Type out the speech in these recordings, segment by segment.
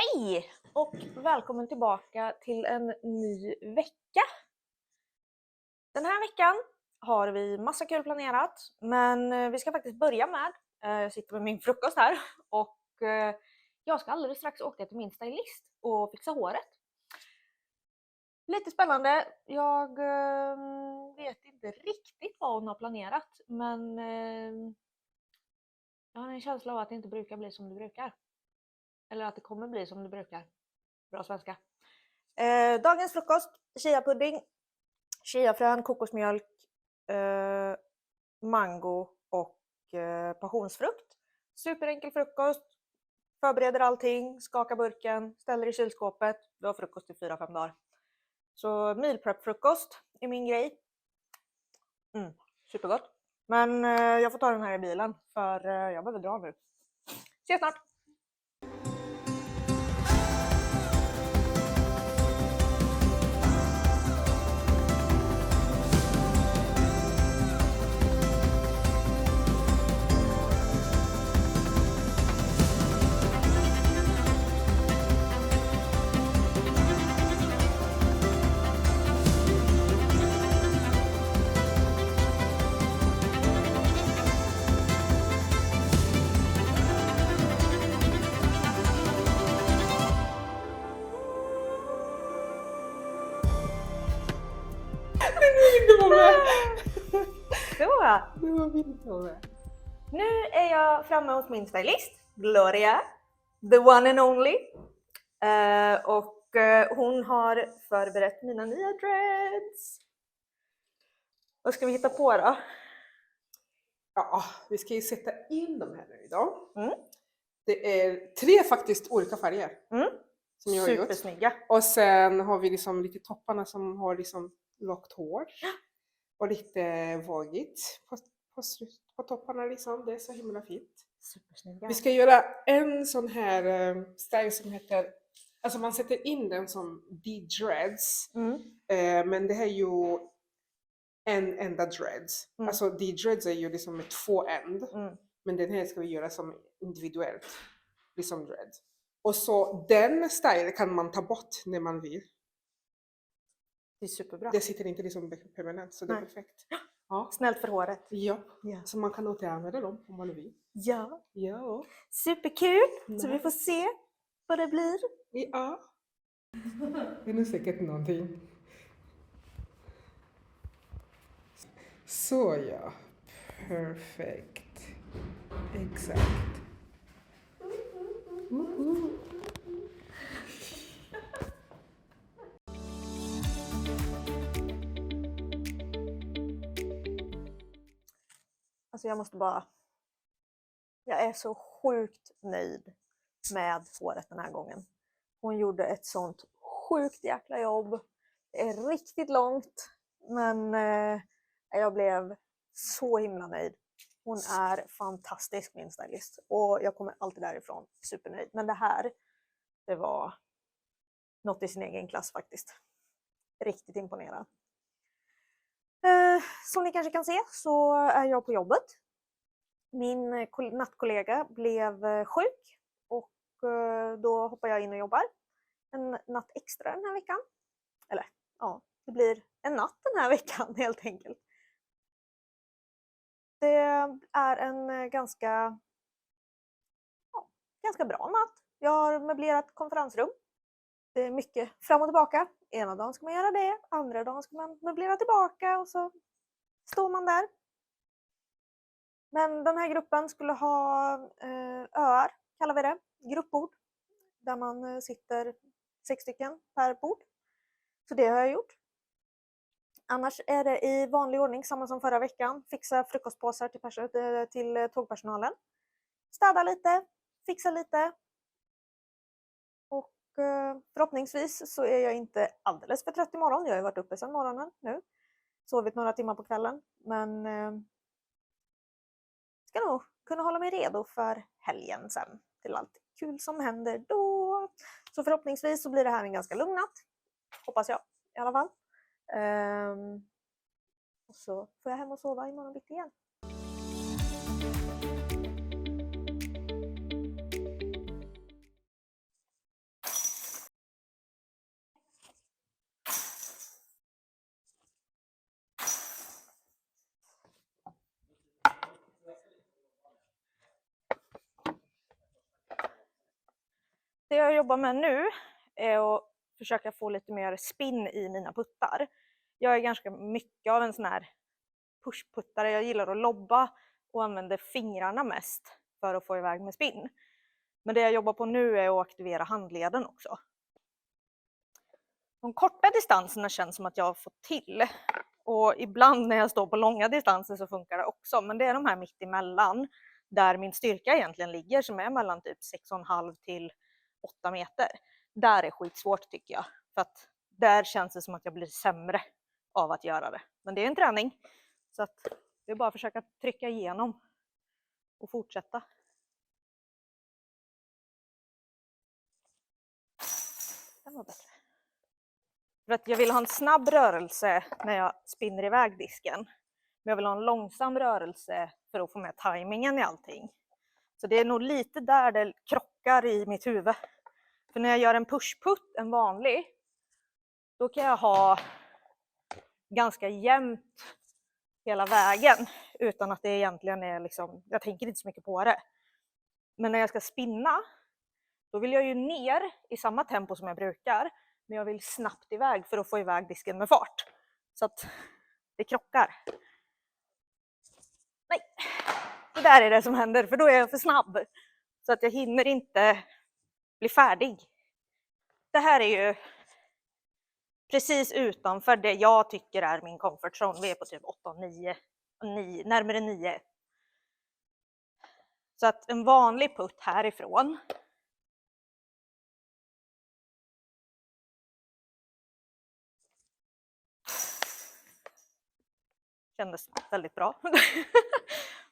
Hej och välkommen tillbaka till en ny vecka. Den här veckan har vi massa kul planerat, men vi ska faktiskt börja med, jag sitter med min frukost här och jag ska alldeles strax åka till min stylist och fixa håret. Lite spännande, jag vet inte riktigt vad hon har planerat, men jag har en känsla av att det inte brukar bli som det brukar. Eller att det kommer bli som det brukar. Bra svenska. Dagens frukost, chiapudding, chiafrön, kokosmjölk, mango och passionsfrukt. Superenkel frukost, förbereder allting, skakar burken, ställer i kylskåpet. Du har frukost i 4-5 dagar. Så meal prep frukost är min grej. Supergott. Men jag får ta den här i bilen för jag behöver dra nu. Ses snart! Det var min fråga. Nu är jag framme hos min stylist, Gloria, the one and only. Och hon har förberett mina nya dreads. Vad ska vi hitta på då? Ja, vi ska ju sätta in de här nu idag. Mm. Det är 3 faktiskt olika färger som jag har gjort. Supersnygga. Och sen har vi liksom lite topparna som har liksom lågt hår. Och lite vågigt på topparna liksom. Det är så himla fint. Supersnygga. Vi ska göra en sån här style som heter, alltså man sätter in den som D-dreads. Men det här är ju en enda dreads. Alltså D-dreads är ju liksom med 2 änd. Men den här ska vi göra som individuellt. Liksom dread. Och så den style kan man ta bort när man vill. Det är superbra. Det sitter inte liksom permanent, så det är perfekt. Ja. Snällt för håret. Ja, så man kan återanvända dem om man vill. Ja. Ja. Superkul! Så vi får se vad det blir. Ja. Det är nog säkert någonting. Så ja. Perfekt. Exakt. Alltså jag är så sjukt nöjd med håret den här gången. Hon gjorde ett sånt sjukt jäkla jobb. Det är riktigt långt, men jag blev så himla nöjd. Hon är fantastisk, min stylist, och jag kommer alltid därifrån supernöjd. Men det här, det var något i sin egen klass faktiskt. Riktigt imponerad. Som ni kanske kan se så är jag på jobbet. Min nattkollega blev sjuk och då hoppar jag in och jobbar en natt extra den här veckan. Eller ja, det blir en natt den här veckan helt enkelt. Det är en ganska bra natt. Jag har möblerat konferensrum. Det är mycket fram och tillbaka. Ena dagen ska man göra det, andra dagen ska man möblera tillbaka och så står man där. Men den här gruppen skulle ha öar, kallar vi det, gruppbord. Där man sitter 6 stycken per bord. Så det har jag gjort. Annars är det i vanlig ordning, samma som förra veckan. Fixa frukostpåsar till tågpersonalen. Städa lite, fixa lite. Och förhoppningsvis så är jag inte alldeles för trött imorgon. Jag har ju varit uppe sedan morgonen nu. Sovit några timmar på kvällen. Men ska nog kunna hålla mig redo för helgen sen. Till allt kul som händer då. Så förhoppningsvis så blir det här en ganska lugn natt. Hoppas jag i alla fall. Och så får jag hem och sova imorgon bitti igen. Det jag jobbar med nu är att försöka få lite mer spinn i mina puttar. Jag är ganska mycket av en sån här pushputtare. Jag gillar att lobba och använder fingrarna mest för att få iväg med spinn. Men det jag jobbar på nu är att aktivera handleden också. De korta distanserna känns som att jag har fått till. Och ibland när jag står på långa distanser så funkar det också. Men det är de här mitt emellan där min styrka egentligen ligger, som är mellan typ 6,5 till 8 meter. Där är skitsvårt tycker jag. För att där känns det som att jag blir sämre av att göra det. Men det är en träning. Så att det är bara att försöka trycka igenom och fortsätta. Den var bättre. För att jag vill ha en snabb rörelse när jag spinner iväg disken. Men jag vill ha en långsam rörelse för att få med tajmingen i allting. Så det är nog lite där det krockar i mitt huvud. För när jag gör en pushputt, en vanlig, då kan jag ha ganska jämnt hela vägen utan att det egentligen är liksom, jag tänker inte så mycket på det. Men när jag ska spinna, då vill jag ju ner i samma tempo som jag brukar, men jag vill snabbt iväg för att få iväg disken med fart. Så att det krockar. Nej, det där är det som händer, för då är jag för snabb. Så att jag hinner inte bli färdig. Det här är ju precis utanför det jag tycker är min comfort zone. Vi är på typ 8, 9, närmare 9. Så att en vanlig putt härifrån kändes väldigt bra.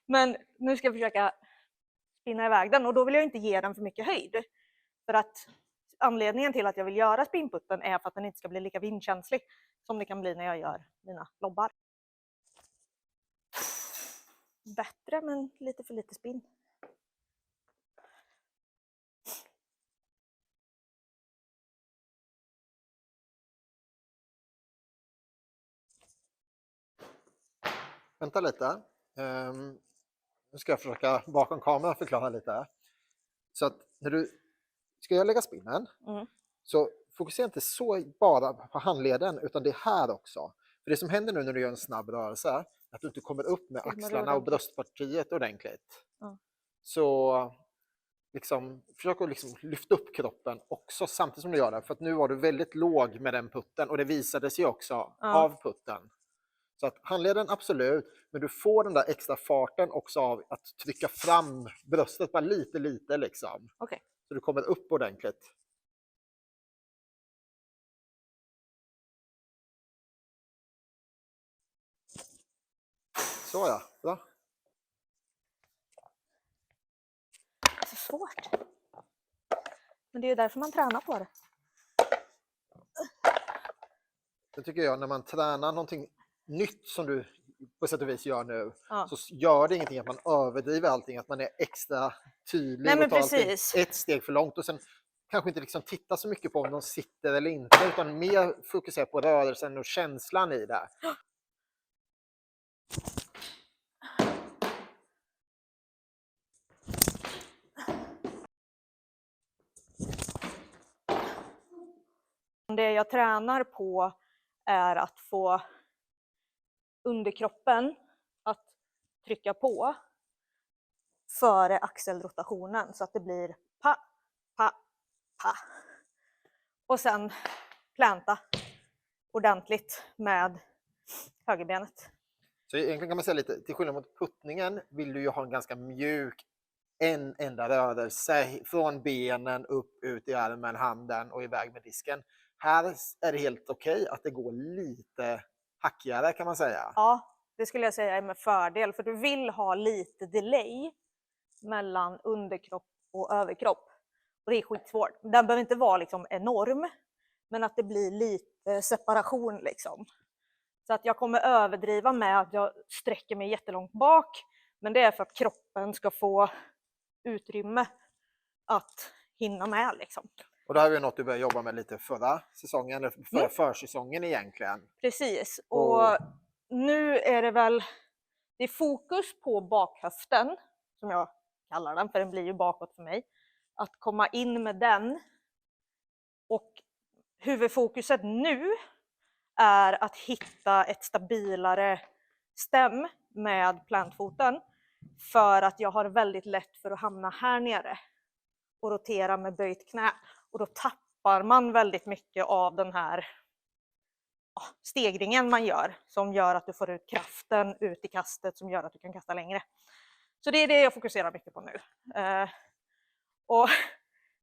Men nu ska jag försöka spinna iväg den och då vill jag inte ge den för mycket höjd. För att anledningen till att jag vill göra spinputten är för att den inte ska bli lika vindkänslig som det kan bli när jag gör mina lobbar. Bättre men lite för lite spinn. Vänta lite. Nu ska jag försöka bakom kameran förklara lite. Så att när du ska lägga spinnen så fokusera inte så bara på handleden utan det är här också. För det som händer nu när du gör en snabb rörelse är att du inte kommer upp med axlarna och bröstpartiet ordentligt. Så liksom, försök att liksom lyfta upp kroppen också samtidigt som du gör det. För att nu var du väldigt låg med den putten och det visade sig också av putten. Så att handleden absolut, men du får den där extra farten också av att trycka fram bröstet bara lite liksom. Okej. Så du kommer upp ordentligt. Så ja, bra. Det är så svårt. Men det är ju därför man tränar på det. Det tycker jag när man tränar någonting nytt som du på sätt och vis gör nu så gör det ingenting att man överdriver allting, att man är extra tydlig. Nej, men och tar precis. ett steg för långt och sen kanske inte liksom titta så mycket på om de sitter eller inte utan mer fokusera på rörelsen och känslan i det. Det jag tränar på är att få underkroppen att trycka på före axelrotationen så att det blir pa, pa, pa. Och sen planta ordentligt med högerbenet. Så egentligen kan man säga lite, till skillnad mot puttningen vill du ju ha en ganska mjuk en enda rörelse från benen upp ut i armen, handen och iväg med disken. Här är det helt okej att det går lite hackigare kan man säga. Ja, det skulle jag säga är med fördel för du vill ha lite delay mellan underkropp och överkropp. Och det är skitsvårt. Den behöver inte vara liksom enorm, men att det blir lite separation liksom. Så att jag kommer överdriva med att jag sträcker mig jättelångt bak, men det är för att kroppen ska få utrymme att hinna med liksom. Och det här är ju något du började jobba med lite förra säsongen, eller försäsongen egentligen. Precis, och nu är det är fokus på bakhöften, som jag kallar den, för den blir ju bakåt för mig. att komma in med den. Och huvudfokuset nu är att hitta ett stabilare stäm med plantfoten. För att jag har väldigt lätt för att hamna här nere och rotera med böjt knä. Och då tappar man väldigt mycket av den här stegringen man gör. Som gör att du får ut kraften ut i kastet som gör att du kan kasta längre. Så det är det jag fokuserar mycket på nu. Och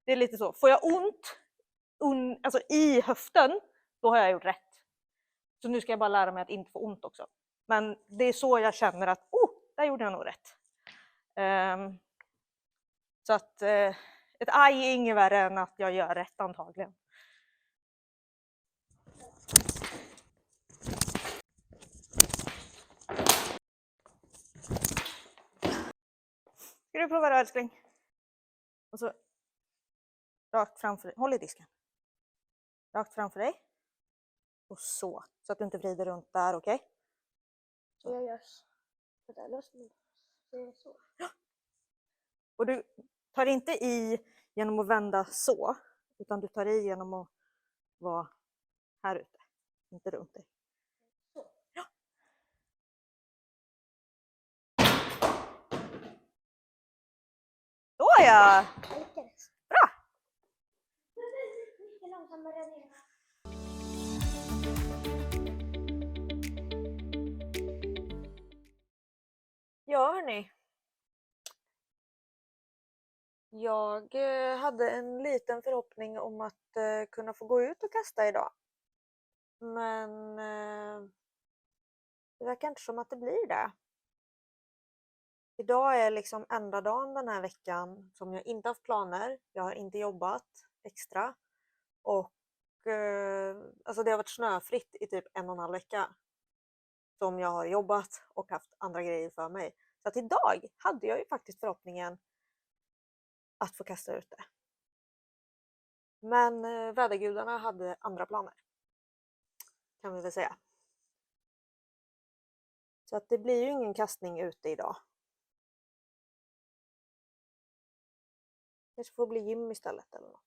det är lite så, får jag ont alltså i höften, då har jag gjort rätt. Så nu ska jag bara lära mig att inte få ont också. Men det är så jag känner att, där gjorde jag nog rätt. Så att ett aj är inget värre än att jag gör rätt antagligen. Ska du prova det, älskling? Och så rakt framför dig. Håll i disken. Rakt framför dig. Och så att du inte vrider runt där, okej? Så jag gör så där lösning. Så. Ja. Och du tar inte i genom att vända så, utan du tar i genom att vara här ute, inte runt dig. Så. Ja. Då ja! Jag lyckades. Bra! Mycket långsammare än innan. Ja, hörni. Jag hade en liten förhoppning om att kunna få gå ut och kasta idag. Men det verkar inte som att det blir det. Idag är liksom enda dagen den här veckan som jag inte haft planer. Jag har inte jobbat extra. Och alltså det har varit snöfritt i typ 1,5 vecka. Som jag har jobbat och haft andra grejer för mig. Så att idag hade jag ju faktiskt förhoppningen att få kasta ut det. Men vädergudarna hade andra planer. Kan vi väl säga. Så att det blir ju ingen kastning ute idag. Kanske får bli gym istället eller något.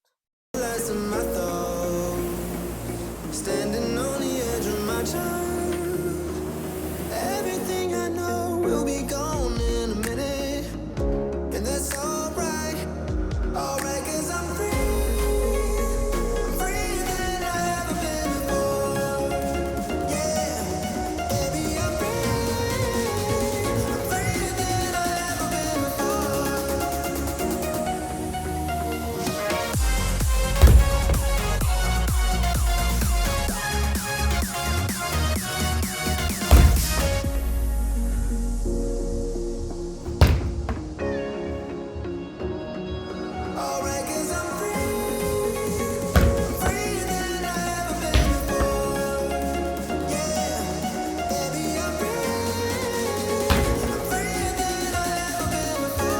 Standing on the edge of my time. Everything I know will be gone in a minute. And that's alright. Alright, 'cause I'm free. I'm freer than I've ever been before. Yeah, baby, I'm free. I'm freer than I've ever been before. Alright, 'cause I'm free. I'm freer than I've ever been before. Yeah, baby, I'm free. I'm freer than I've ever been before.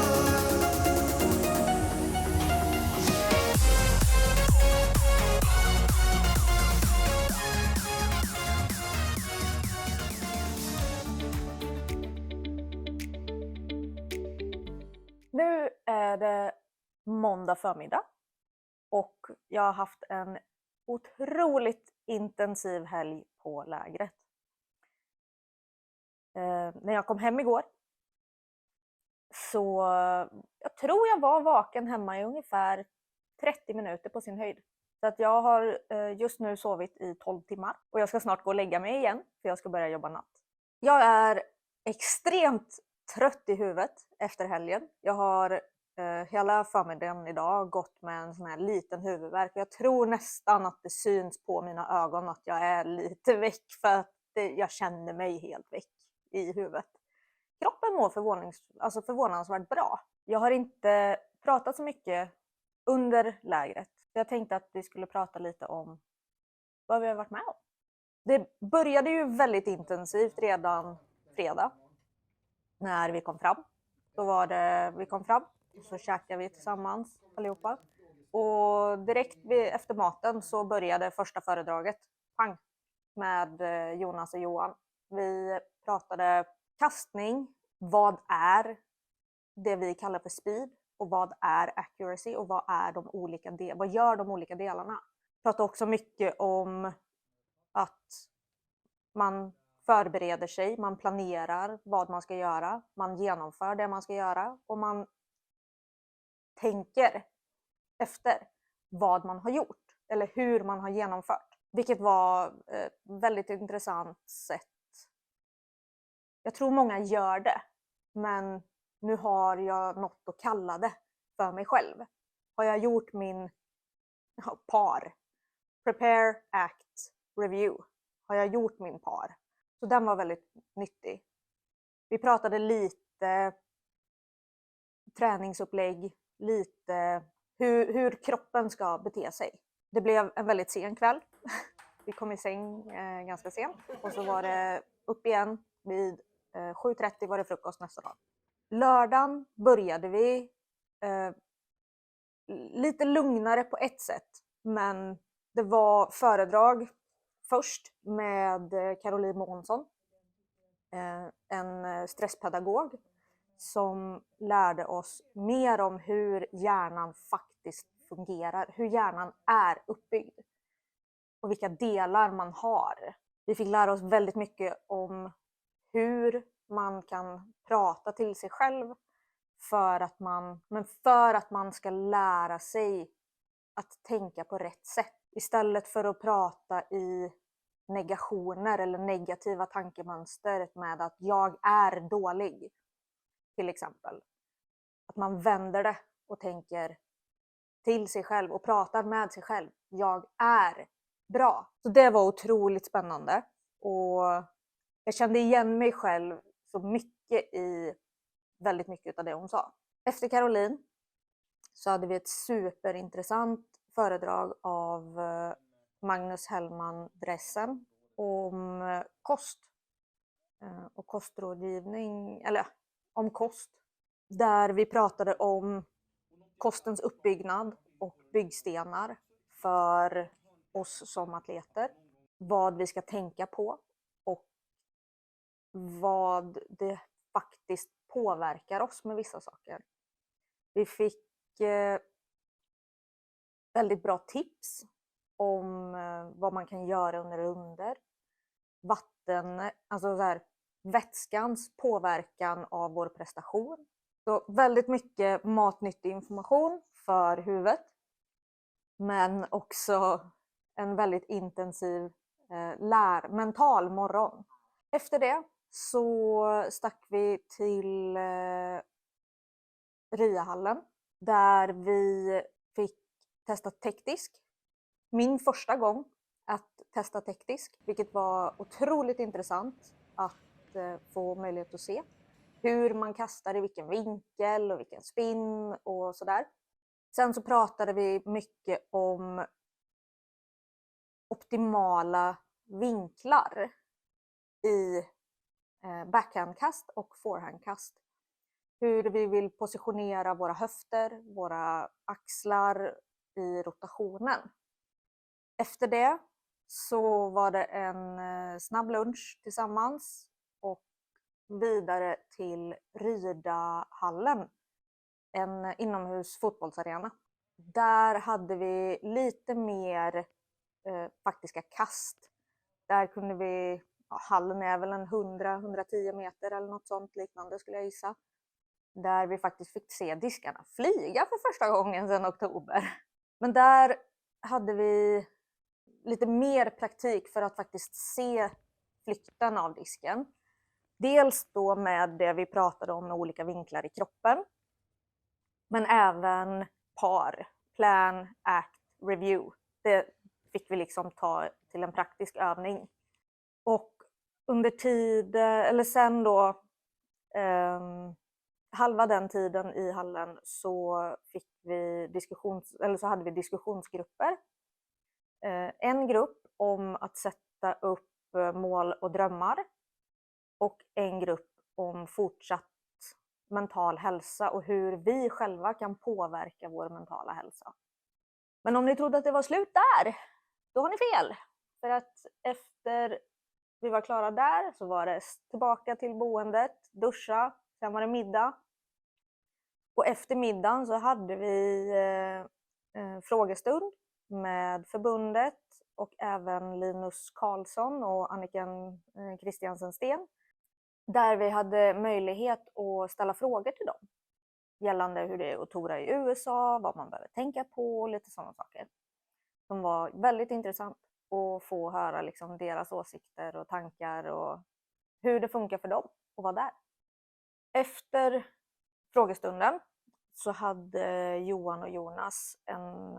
Nu är det måndag förmiddag och jag har haft en otroligt intensiv helg på lägret. När jag kom hem igår så jag tror jag var vaken hemma i ungefär 30 minuter på sin höjd. Så att jag har just nu sovit i 12 timmar och jag ska snart gå och lägga mig igen för jag ska börja jobba natt. Jag är extremt trött i huvudet efter helgen. Jag har hela förmiddagen idag gått med en sån här liten huvudvärk. Jag tror nästan att det syns på mina ögon att jag är lite väck för att jag känner mig helt väck i huvudet. Kroppen mår förvånansvärt bra. Jag har inte pratat så mycket under lägret. Jag tänkte att vi skulle prata lite om vad vi har varit med om. Det började ju väldigt intensivt redan fredag. När vi kom fram. Vi kom fram och så käkade vi tillsammans allihopa. Och direkt efter maten så började första föredraget. Pang! Med Jonas och Johan. Vi pratade kastning. Vad är det vi kallar för speed? och vad är accuracy och vad gör de olika delarna. Pratar också mycket om att man förbereder sig, man planerar vad man ska göra, man genomför det man ska göra och man tänker efter vad man har gjort eller hur man har genomfört. Vilket var ett väldigt intressant sätt. Jag tror många gör det, men nu har jag något att kalla det för mig själv. Har jag gjort min PAR, Prepare, Act, Review, har jag gjort min PAR. Så den var väldigt nyttig. Vi pratade lite träningsupplägg, lite hur kroppen ska bete sig. Det blev en väldigt sen kväll. Vi kom i säng ganska sent och så var det upp igen. Vid 7:30 var det frukost nästa dag. Lördagen började vi lite lugnare på ett sätt, men det var föredrag först med Caroline Månsson, en stresspedagog som lärde oss mer om hur hjärnan faktiskt fungerar, hur hjärnan är uppbyggd och vilka delar man har. Vi fick lära oss väldigt mycket om hur man kan prata till sig själv för att man ska lära sig att tänka på rätt sätt. Istället för att prata i negationer eller negativa tankemönster med att jag är dålig, till exempel. Att man vänder det och tänker till sig själv och pratar med sig själv. Jag är bra. Så det var otroligt spännande och jag kände igen mig själv så mycket i väldigt mycket av det hon sa. Efter Caroline så hade vi ett superintressant föredrag av Magnus Hellman Dressen om kost och kostrådgivning, eller om kost. Där vi pratade om kostens uppbyggnad och byggstenar för oss som atleter. Vad vi ska tänka på och vad det faktiskt påverkar oss med vissa saker. Vi fick väldigt bra tips om vad man kan göra under alltså så här, vätskans påverkan av vår prestation. Så väldigt mycket matnyttig information för huvudet, men också en väldigt intensiv mental morgon. Efter det så stack vi till RIA-hallen där vi fick testa teknisk. Min första gång att testa teknisk, vilket var otroligt intressant att få möjlighet att se hur man kastar, i vilken vinkel och vilken spin och sådär. Sen så pratade vi mycket om optimala vinklar i backhandkast och forehandkast. Hur vi vill positionera våra höfter, våra axlar i rotationen. Efter det så var det en snabb lunch tillsammans och vidare till Rydahallen, en inomhus fotbollsarena. Där hade vi lite mer faktiska kast. Där kunde vi, hallen är väl en 100-110 meter eller något sånt liknande skulle jag gissa. Där vi faktiskt fick se diskarna flyga för första gången sedan oktober. Men där hade vi lite mer praktik för att faktiskt se flykten av disken. Dels då med det vi pratade om med olika vinklar i kroppen. Men även PAR, Plan, Act, Review. Det fick vi liksom ta till en praktisk övning. Och under sen då halva den tiden i hallen så fick vi så hade vi diskussionsgrupper. En grupp om att sätta upp mål och drömmar och en grupp om fortsatt mental hälsa och hur vi själva kan påverka vår mentala hälsa. Men om ni trodde att det var slut där, då har ni fel. För att efter vi var klara där så var det tillbaka till boendet, duscha, sen var det middag. Och efter middagen så hade vi frågestund med förbundet och även Linus Karlsson och Anniken Christiansen Sten. Där vi hade möjlighet att ställa frågor till dem gällande hur det är att tora i USA, vad man behöver tänka på och lite sådana saker. Som var väldigt intressant att få höra liksom deras åsikter och tankar och hur det funkar för dem att vara där. Efter frågestunden så hade Johan och Jonas en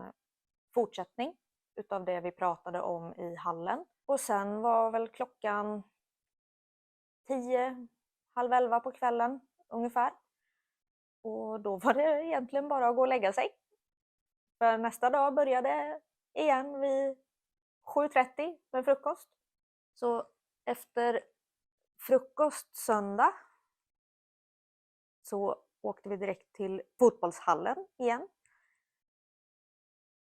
fortsättning utav det vi pratade om i hallen. Och sen var väl klockan 10, halv 11 på kvällen ungefär. Och då var det egentligen bara att gå och lägga sig. För nästa dag började igen vid 7:30 med frukost. Så efter frukost söndag så åkte vi direkt till fotbollshallen igen.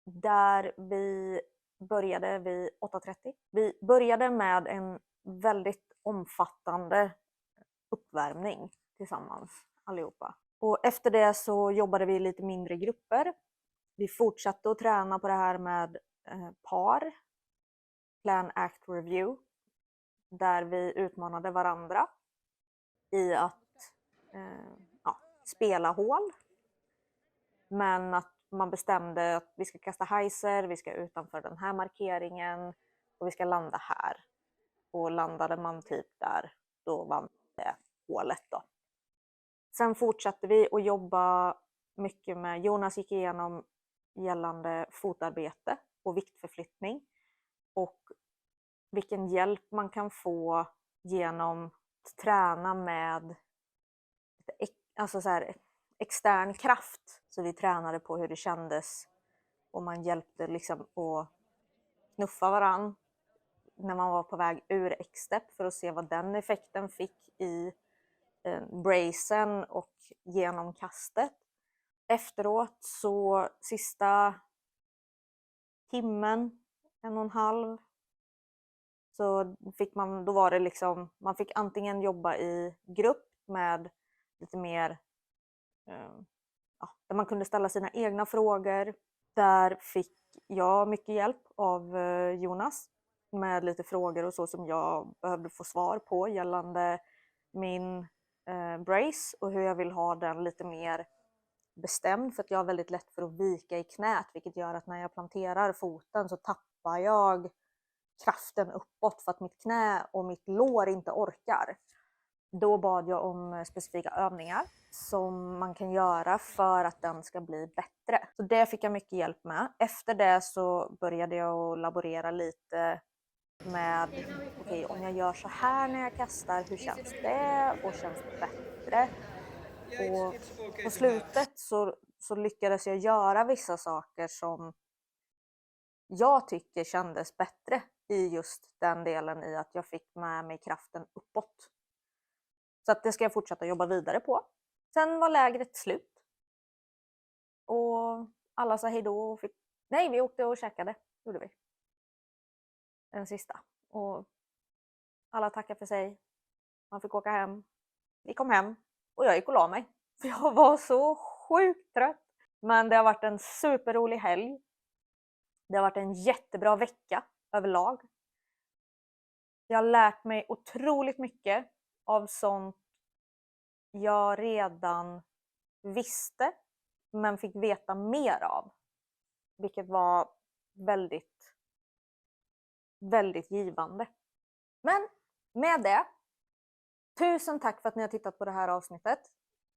Där vi började vid 8:30. Vi började med en väldigt omfattande uppvärmning tillsammans allihopa. Och efter det så jobbade vi i lite mindre grupper. Vi fortsatte att träna på det här med par, plan, act, review. Där vi utmanade varandra i att spela hål. Men att man bestämde att vi ska kasta heiser, vi ska utanför den här markeringen och vi ska landa här. Och landade man typ där, då vann det hålet då. Sen fortsatte vi att jobba mycket med, Jonas gick igenom gällande fotarbete och viktförflyttning. Och vilken hjälp man kan få genom att träna med alltså så här, extern kraft. Så vi tränade på hur det kändes och man hjälpte liksom att knuffa varann när man var på väg ur X-step för att se vad den effekten fick i bracen och genom kastet. Efteråt så sista timmen, 1,5, så fick man, då var det liksom, man fick antingen jobba i grupp med lite mer, där man kunde ställa sina egna frågor. Där fick jag mycket hjälp av Jonas med lite frågor och så som jag behövde få svar på gällande min brace och hur jag vill ha den lite mer bestämd, för att jag har väldigt lätt för att vika i knät, vilket gör att när jag planterar foten så tappar jag kraften uppåt för att mitt knä och mitt lår inte orkar. Då bad jag om specifika övningar som man kan göra för att den ska bli bättre. Så det fick jag mycket hjälp med. Efter det så började jag att laborera lite med, okej, om jag gör så här när jag kastar, hur känns det? Och känns det bättre? Och på slutet så lyckades jag göra vissa saker som jag tycker kändes bättre i just den delen, i att jag fick med mig kraften uppåt. Så att det ska jag fortsätta jobba vidare på. Sen var lägret slut. Och alla sa hej då och vi åkte och käkade, gjorde vi. Den sista. Och alla tackade för sig. Man fick åka hem. Vi kom hem och jag gick och la mig. För jag var så sjukt trött. Men det har varit en superrolig helg. Det har varit en jättebra vecka överlag. Jag har lärt mig otroligt mycket av sånt jag redan visste men fick veta mer av. Vilket var väldigt, väldigt givande. Men med det, tusen tack för att ni har tittat på det här avsnittet.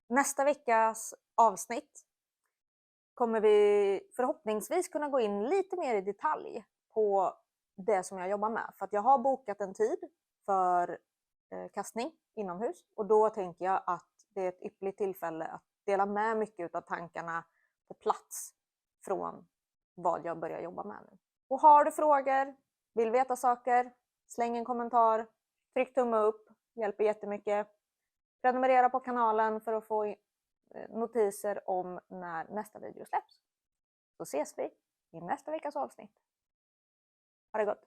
Nästa veckas avsnitt kommer vi förhoppningsvis kunna gå in lite mer i detalj på det som jag jobbar med. För att jag har bokat en tid för kastning inomhus. Och då tänker jag att det är ett ypperligt tillfälle att dela med mycket av tankarna på plats från vad jag börjar jobba med nu. Och har du frågor, vill veta saker, släng en kommentar, tryck tumme upp, hjälper jättemycket. Prenumerera på kanalen för att få notiser om när nästa video släpps. Så ses vi i nästa veckas avsnitt. Ha det gott!